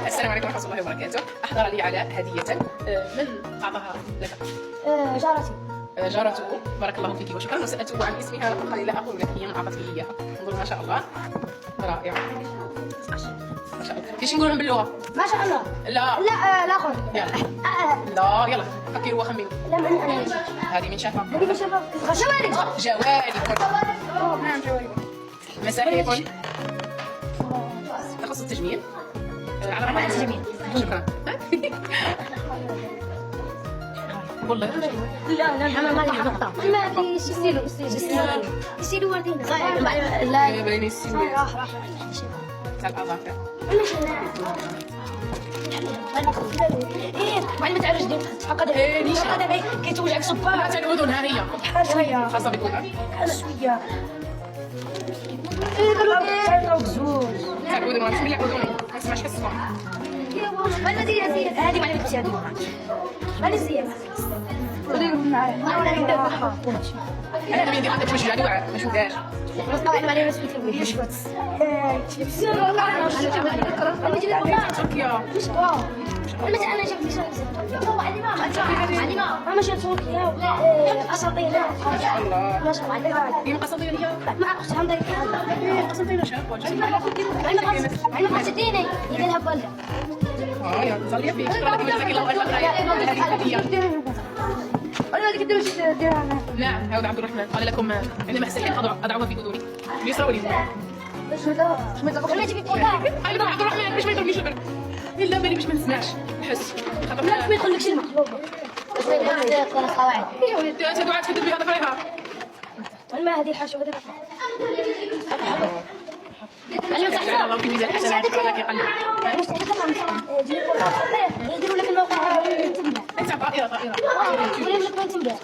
السلام عليكم ورحمة الله وبركاته. أحضر لي علاء هدية. من أعطاها لك؟ جارتي. جارته. بارك الله فيك وشكرا. وسألته عن اسمها فقال لي لا أقول لك، هي من أعطتني إياها. انظر ما شاء الله، رائع ما شاء الله. ايش نقولهم باللغة؟ ما شاء الله. لا لا خذ. يلا لا يلا فكروا وخمنوا. لا من أنا. هذه من شافها. هذه من شباب. جواري. جواري. نعم جواري. مساحيق. تخصص تجميل. على رقم التجميل. شكرا. والله لا ما لي نقطة. ما في يسيلو وردين. لا يا بني السنين. راح تاع الأظافر. ايه بعد ما تعرج دي هكذا هكذا كي توجعك صباع لا تاع الأذن ها هي. شوية خاصة بالأذن. شوية ايه قالوا زوج تاع الأذن ولا بسم الله أذني. ما تسمعش الصوت. هذه ما لبستي هذه ما زين أنا بيدي عندك مش جادو ما شوفهاش. ما لبست مش تركيا. مثلا انا شفت علماء ما شفت تركيا اساطير ما شاء الله. ما شاء الله هي من قصدي هي. مع اختي عندك قصدي شابة. علماء قصديني يدير هبل يا صلي فيك. شكرا لك جزاك الله خير. هذه هدية. انا اللي كنت ديرها نعم هذا عبد الرحمن قال لكم عندما أستحي أضعها في أذني ليسروا لي. ما تجيب فوقها قال عبد الرحمن باش ما يضربنيش البرد. إلا بالي باش ما نسمعش نحس. لا ما يقولكش المحبوب بس ما يكون القواعد أنت دعاء تكذب بها ضفريها. الماء هذه الحاشة هذه جعل الله في ميزان حسناتك ولك قلب. يديروا لك الموقع أنت طائرة يقولوا لك وين تنباع